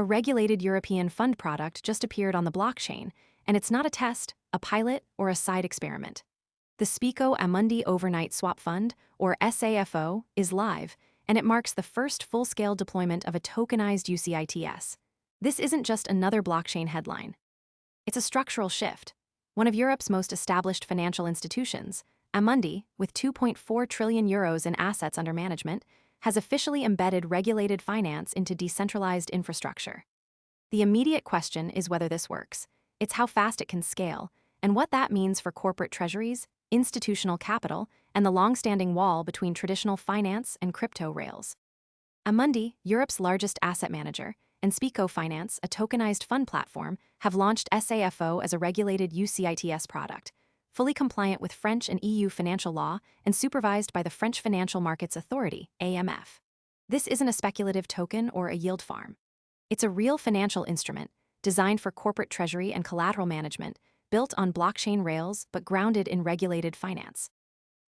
A regulated European fund product just appeared on the blockchain, and it's not a test, a pilot, or a side experiment. The Spiko Amundi Overnight Swap Fund, or SAFO, is live, and it marks the first full-scale deployment of a tokenized UCITS. This isn't just another blockchain headline. It's a structural shift. One of Europe's most established financial institutions, Amundi, with 2.4 trillion euros in assets under management, has officially embedded regulated finance into decentralized infrastructure. The immediate question is whether this works. It's how fast it can scale, and what that means for corporate treasuries, institutional capital, and the long-standing wall between traditional finance and crypto rails. Amundi, Europe's largest asset manager, and Spiko Finance, a tokenized fund platform, have launched SAFO as a regulated UCITS product, fully compliant with French and EU financial law and supervised by the French Financial Markets Authority, AMF. This isn't a speculative token or a yield farm. It's a real financial instrument, designed for corporate treasury and collateral management, built on blockchain rails but grounded in regulated finance.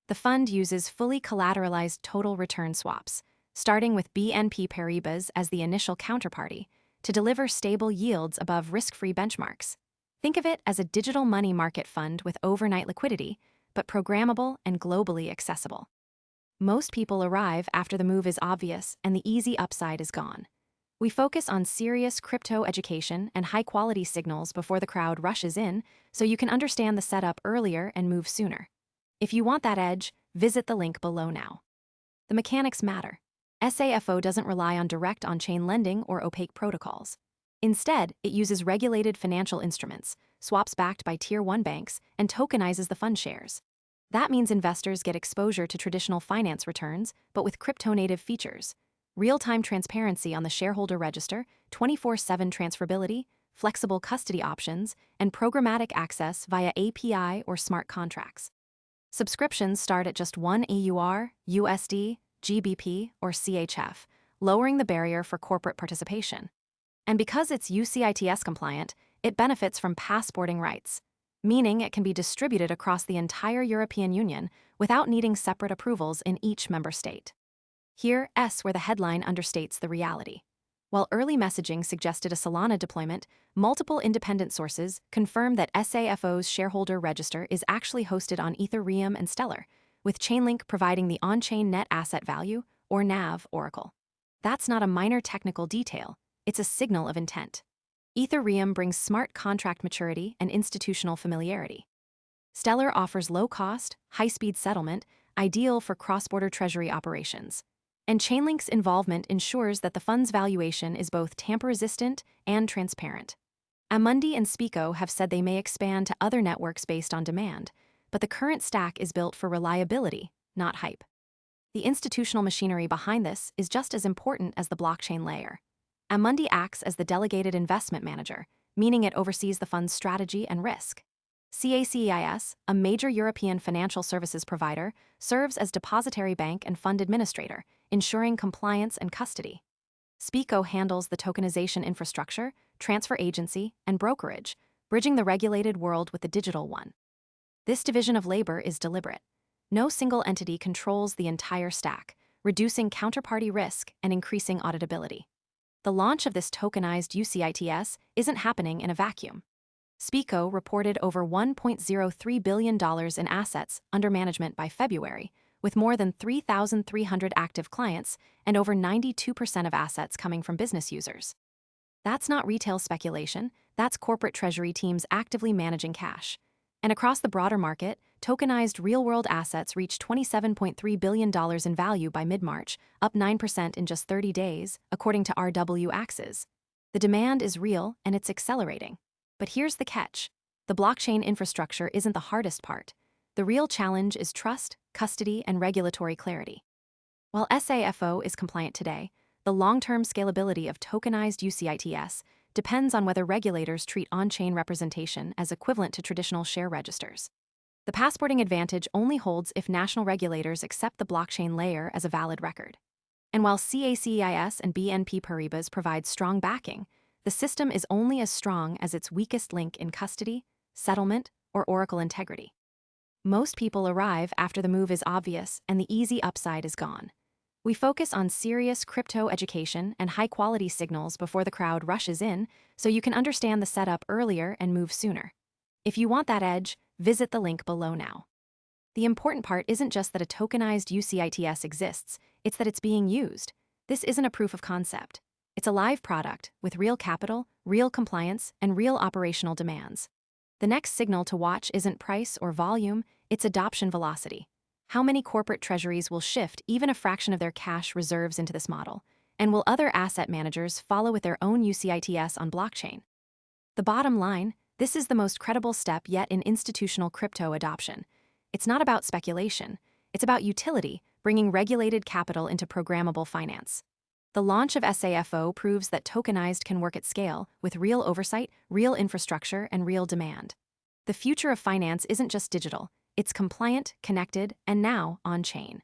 The fund uses fully collateralized total return swaps, starting with BNP Paribas as the initial counterparty, to deliver stable yields above risk-free benchmarks. Think of it as a digital money market fund with overnight liquidity, but programmable and globally accessible. Most people arrive after the move is obvious and the easy upside is gone. We focus on serious crypto education and high-quality signals before the crowd rushes in, so you can understand the setup earlier and move sooner. If you want that edge, visit the link below now. The mechanics matter. SAFO doesn't rely on direct on-chain lending or opaque protocols. Instead, it uses regulated financial instruments, swaps backed by Tier 1 banks, and tokenizes the fund shares. That means investors get exposure to traditional finance returns, but with crypto-native features. Real-time transparency on the shareholder register, 24/7 transferability, flexible custody options, and programmatic access via API or smart contracts. Subscriptions start at just $1 AUR, USD, GBP, or CHF, lowering the barrier for corporate participation. And because it's UCITS compliant, it benefits from passporting rights, meaning it can be distributed across the entire European Union without needing separate approvals in each member state. Here's where the headline understates the reality. While early messaging suggested a Solana deployment, multiple independent sources confirm that SAFO's shareholder register is actually hosted on Ethereum and Stellar, with Chainlink providing the on-chain net asset value, or NAV, oracle. That's not a minor technical detail, it's a signal of intent. Ethereum brings smart contract maturity and institutional familiarity. Stellar offers low-cost, high-speed settlement, ideal for cross-border treasury operations. And Chainlink's involvement ensures that the fund's valuation is both tamper-resistant and transparent. Amundi and Spiko have said they may expand to other networks based on demand, but the current stack is built for reliability, not hype. The institutional machinery behind this is just as important as the blockchain layer. Amundi acts as the delegated investment manager, meaning it oversees the fund's strategy and risk. CACEIS, a major European financial services provider, serves as depositary bank and fund administrator, ensuring compliance and custody. Spiko handles the tokenization infrastructure, transfer agency, and brokerage, bridging the regulated world with the digital one. This division of labor is deliberate. No single entity controls the entire stack, reducing counterparty risk and increasing auditability. The launch of this tokenized UCITS isn't happening in a vacuum. Spiko reported over $1.03 billion in assets under management by February, with more than 3,300 active clients and over 92% of assets coming from business users. That's not retail speculation, that's corporate treasury teams actively managing cash. And across the broader market, tokenized real-world assets reached $27.3 billion in value by mid-March, up 9% in just 30 days, according to CACEIS. The demand is real and it's accelerating. But here's the catch. The blockchain infrastructure isn't the hardest part. The real challenge is trust, custody, and regulatory clarity. While SAFO is compliant today, the long-term scalability of tokenized UCITS depends on whether regulators treat on-chain representation as equivalent to traditional share registers. The passporting advantage only holds if national regulators accept the blockchain layer as a valid record. And while CACEIS and BNP Paribas provide strong backing, the system is only as strong as its weakest link in custody, settlement, or oracle integrity. Most people arrive after the move is obvious and the easy upside is gone. We focus on serious crypto education and high-quality signals before the crowd rushes in, so you can understand the setup earlier and move sooner. If you want that edge, visit the link below now. The important part isn't just that a tokenized UCITS exists, it's that it's being used. This isn't a proof of concept. It's a live product with real capital, real compliance, and real operational demands. The next signal to watch isn't price or volume, it's adoption velocity. How many corporate treasuries will shift even a fraction of their cash reserves into this model? And will other asset managers follow with their own UCITS on blockchain? The bottom line, this is the most credible step yet in institutional crypto adoption. It's not about speculation, it's about utility, bringing regulated capital into programmable finance. The launch of SAFO proves that tokenized can work at scale, with real oversight, real infrastructure, and real demand. The future of finance isn't just digital, it's compliant, connected, and now on-chain.